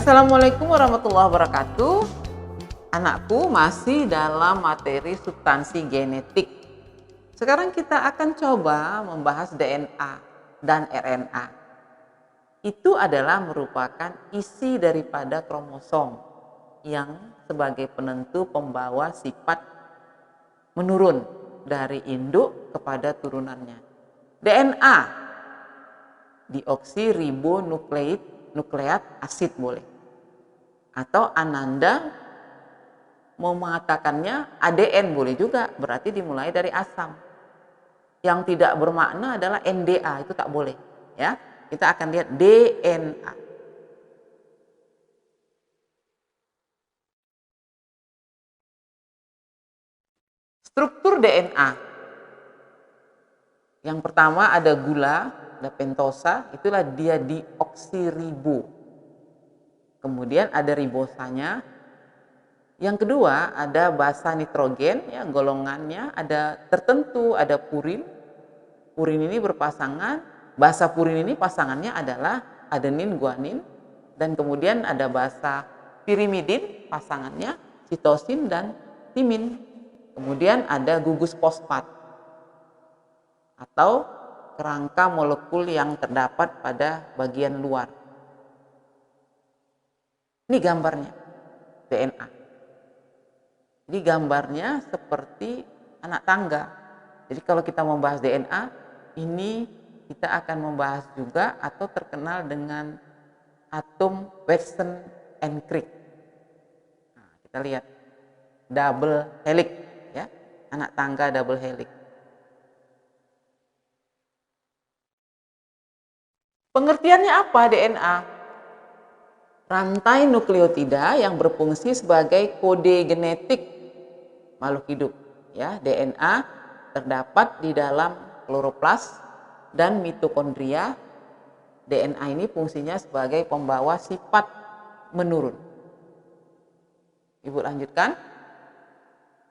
Assalamualaikum warahmatullahi wabarakatuh. Anakku masih dalam materi substansi genetik. Sekarang kita akan coba membahas DNA dan RNA. Itu adalah merupakan isi daripada kromosom yang sebagai penentu pembawa sifat menurun dari induk kepada turunannya. DNA, deoksiribonukleat asid boleh. Atau Ananda mau mengatakannya ADN boleh juga, berarti dimulai dari asam. Yang tidak bermakna adalah NDA, itu tak boleh. Ya, kita akan lihat DNA. Struktur DNA. Yang pertama ada gula, ada pentosa, itulah dia deoksiribo. Kemudian ada ribosanya. Yang kedua ada basa nitrogen, ya golongannya ada tertentu, ada purin. Purin ini berpasangan, basa purin ini pasangannya adalah adenin, guanin, dan kemudian ada basa pirimidin, pasangannya sitosin dan timin. Kemudian ada gugus fosfat atau kerangka molekul yang terdapat pada bagian luar. Ini gambarnya DNA. Jadi gambarnya seperti anak tangga. Jadi kalau kita membahas DNA, ini kita akan membahas juga atau terkenal dengan atom Weston and Crick. Nah, kita lihat double helix, ya, anak tangga double helix. Pengertiannya apa DNA? Rantai nukleotida yang berfungsi sebagai kode genetik makhluk hidup, ya. DNA terdapat di dalam kloroplas dan mitokondria. DNA ini fungsinya sebagai pembawa sifat menurun. Ibu lanjutkan.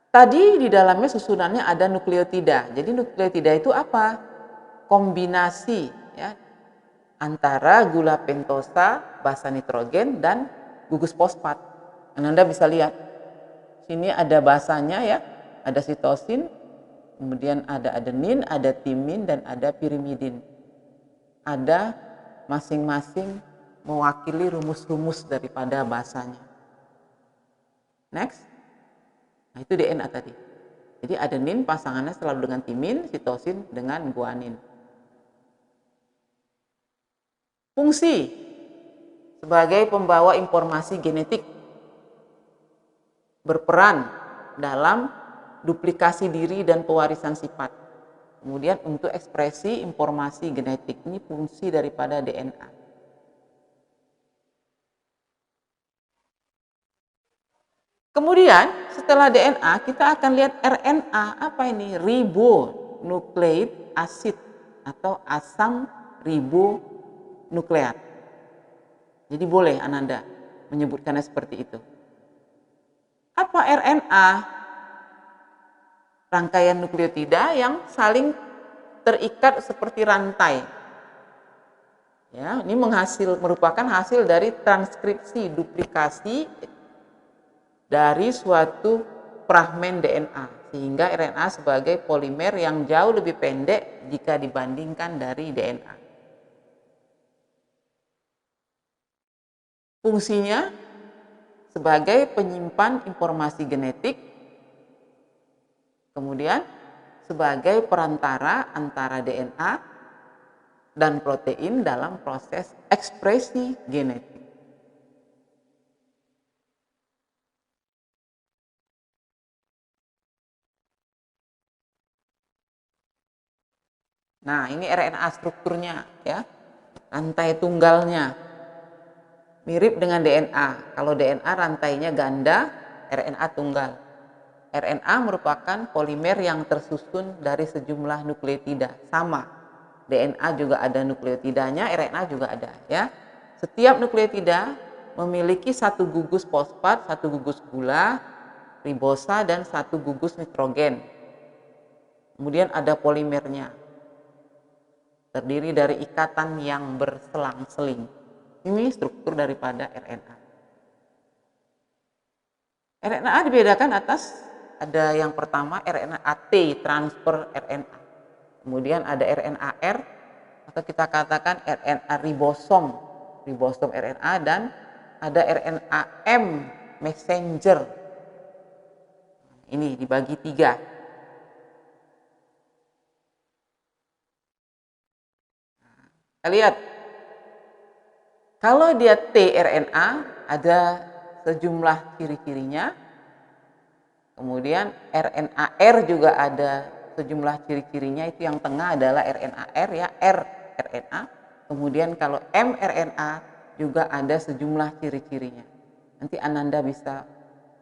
Tadi di dalamnya susunannya ada nukleotida. Jadi nukleotida itu apa? Kombinasi, ya, antara gula pentosa, basa nitrogen, dan gugus fosfat. Anda bisa lihat. Sini ada basanya, ya, ada sitosin, kemudian ada adenin, ada timin, dan ada pirimidin. Ada masing-masing mewakili rumus-rumus daripada basanya. Next. Nah, itu DNA tadi. Jadi adenin pasangannya selalu dengan timin, sitosin dengan guanin. Fungsi sebagai pembawa informasi genetik, berperan dalam duplikasi diri dan pewarisan sifat. Kemudian untuk ekspresi informasi genetik, ini fungsi daripada DNA. Kemudian setelah DNA kita akan lihat RNA. Apa ini? Ribonukleik asid atau asam ribonukleat. Jadi boleh Ananda menyebutkannya seperti itu. Apa RNA? Rangkaian nukleotida yang saling terikat seperti rantai. Ya, ini merupakan hasil dari transkripsi duplikasi dari suatu fragmen DNA, sehingga RNA sebagai polimer yang jauh lebih pendek jika dibandingkan dari DNA. Fungsinya sebagai penyimpan informasi genetik, kemudian sebagai perantara antara DNA dan protein dalam proses ekspresi genetik. Nah, ini RNA strukturnya, ya, rantai tunggalnya. Mirip dengan DNA. Kalau DNA rantainya ganda, RNA tunggal. RNA merupakan polimer yang tersusun dari sejumlah nukleotida. Sama. DNA juga ada nukleotidanya, RNA juga ada, ya. Setiap nukleotida memiliki satu gugus fosfat, satu gugus gula, ribosa, dan satu gugus nitrogen. Kemudian ada polimernya. Terdiri dari ikatan yang berselang-seling. Ini struktur daripada RNA. RNA dibedakan atas ada yang pertama RNA-T, transfer RNA. Kemudian ada RNA-R atau kita katakan RNA ribosom, ribosom RNA, dan ada RNA-M, messenger. Ini dibagi 3. Kita lihat, kalau dia tRNA ada sejumlah ciri-cirinya, kemudian RNA-R juga ada sejumlah ciri-cirinya, itu yang tengah adalah RNA-R ya, rRNA. Kemudian kalau mRNA juga ada sejumlah ciri-cirinya. Nanti Ananda bisa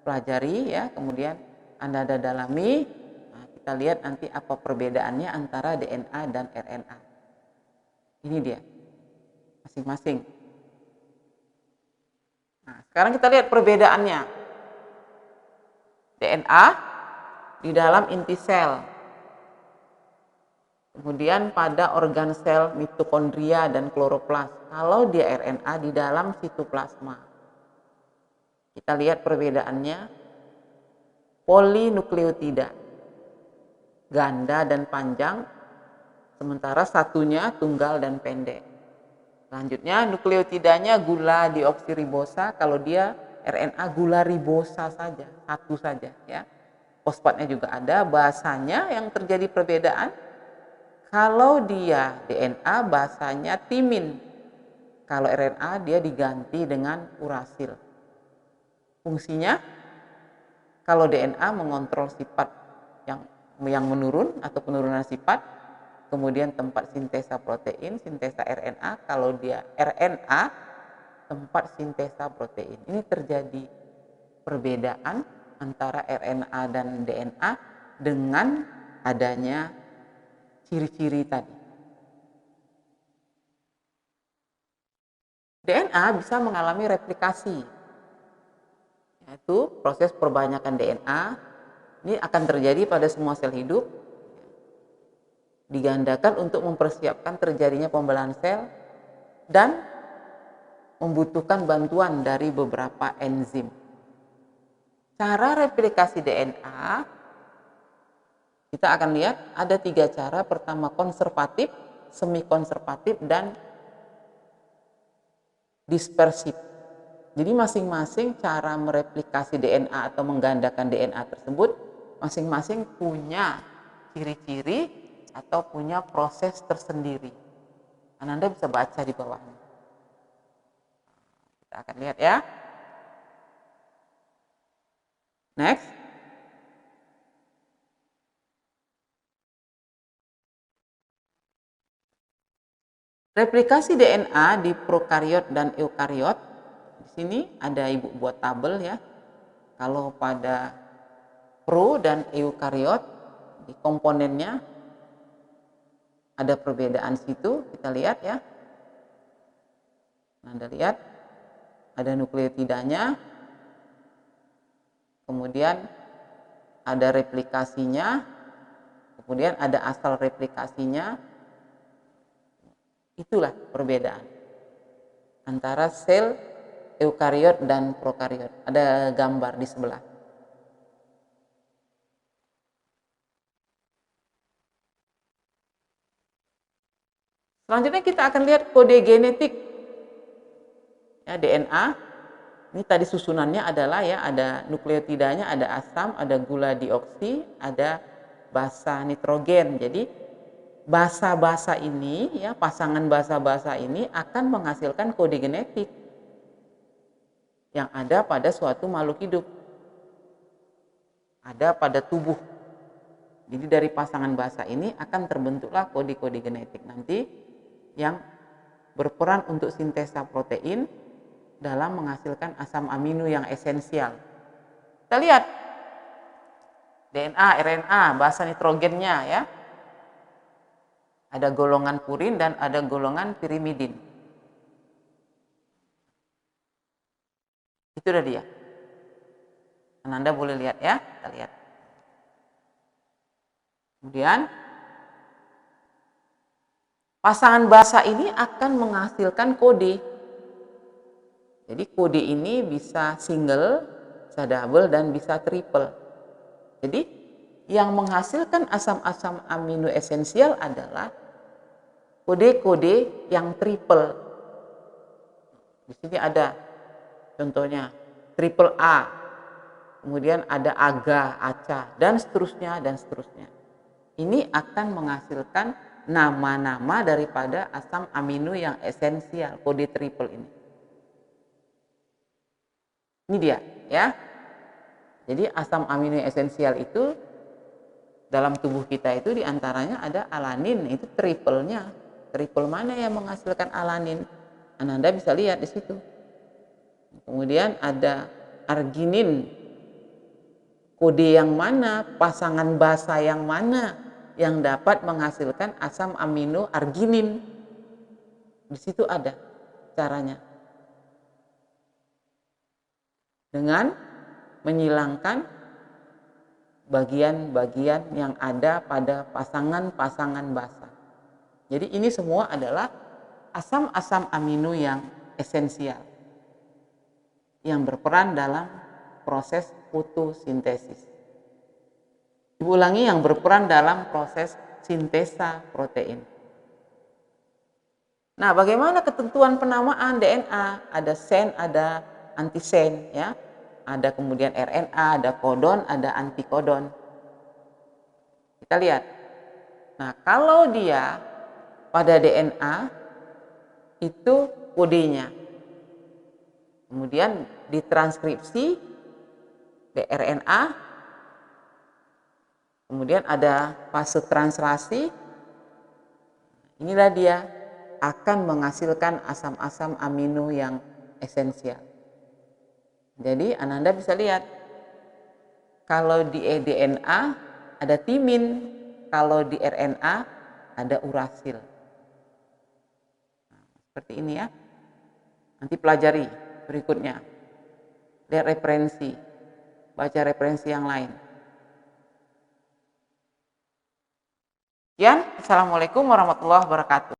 pelajari ya, kemudian Ananda dalami. Nah, kita lihat nanti apa perbedaannya antara DNA dan RNA. Ini dia, masing-masing. Nah, sekarang kita lihat perbedaannya. DNA di dalam inti sel. Kemudian pada organ sel mitokondria dan kloroplas. Kalau dia RNA di dalam sitoplasma. Kita lihat perbedaannya. Polinukleotida. Ganda dan panjang. Sementara satunya tunggal dan pendek. Selanjutnya nukleotidanya gula deoksiribosa, kalau dia RNA gula ribosa saja, satu saja ya. Fosfatnya juga ada, bahasanya yang terjadi perbedaan. Kalau dia DNA bahasanya timin. Kalau RNA dia diganti dengan urasil. Fungsinya kalau DNA mengontrol sifat yang menurun atau penurunan sifat. Kemudian tempat sintesa protein, sintesa RNA. Kalau dia RNA, tempat sintesa protein. Ini terjadi perbedaan antara RNA dan DNA dengan adanya ciri-ciri tadi. DNA bisa mengalami replikasi, yaitu proses perbanyakan DNA. Ini akan terjadi pada semua sel hidup, digandakan untuk mempersiapkan terjadinya pembelahan sel dan membutuhkan bantuan dari beberapa enzim. Cara replikasi DNA kita akan lihat ada 3 cara. Pertama konservatif, semi konservatif, dan dispersif. Jadi masing-masing cara mereplikasi DNA atau menggandakan DNA tersebut masing-masing punya ciri-ciri atau punya proses tersendiri. Anda bisa baca di bawahnya. Kita akan lihat ya. Next. Replikasi DNA di prokariot dan eukariot. Di sini ada Ibu buat tabel ya. Kalau pada pro dan eukariot di komponennya ada perbedaan situ, kita lihat ya. Anda lihat ada nukleotidanya, kemudian ada replikasinya, kemudian ada asal replikasinya. Itulah perbedaan antara sel eukariot dan prokariot. Ada gambar di sebelah. Selanjutnya kita akan lihat kode genetik ya, DNA. Ini tadi susunannya adalah ya, ada nukleotidanya, ada asam, ada gula dioksi, ada basa nitrogen. Jadi basa-basa ini ya, pasangan basa-basa ini akan menghasilkan kode genetik yang ada pada suatu makhluk hidup. Ada pada tubuh. Jadi dari pasangan basa ini akan terbentuklah kode-kode genetik nanti yang berperan untuk sintesa protein dalam menghasilkan asam amino yang esensial. Kita lihat DNA, RNA, basa nitrogennya ya. Ada golongan purin dan ada golongan pirimidin. Itu udah dia. Anda boleh lihat ya, kita lihat. Kemudian pasangan basa ini akan menghasilkan kode. Jadi kode ini bisa single, bisa double dan bisa triple. Jadi yang menghasilkan asam-asam amino esensial adalah kode-kode yang triple. Di sini ada contohnya triple A, kemudian ada AGA, ACA, dan seterusnya, dan seterusnya. Ini akan menghasilkan nama-nama daripada asam amino yang esensial, kode triple ini. Ini dia, ya. Jadi asam amino esensial itu dalam tubuh kita itu diantaranya ada alanin, itu triple-nya. Triple mana yang menghasilkan alanin? Anda bisa lihat di situ. Kemudian ada arginin, kode yang mana, pasangan basa yang mana yang dapat menghasilkan asam amino arginin. Di situ ada caranya. Dengan menyilangkan bagian-bagian yang ada pada pasangan-pasangan basa. Jadi ini semua adalah asam-asam amino yang esensial yang berperan dalam proses fotosintesis. Diulangi, yang berperan dalam proses sintesa protein. Nah, bagaimana ketentuan penamaan DNA? Ada sen, ada antisen, ya. Ada kemudian RNA, ada kodon, ada antikodon. Kita lihat. Nah, kalau dia pada DNA itu kodenya, kemudian ditranskripsi di RNA, kemudian ada fase translasi, inilah dia akan menghasilkan asam-asam amino yang esensial. Jadi Anda bisa lihat, kalau di DNA ada timin, kalau di RNA ada urasil. Nah, seperti ini ya. Nanti pelajari berikutnya. Lihat referensi, baca referensi yang lain. Sekian, Assalamualaikum warahmatullahi wabarakatuh.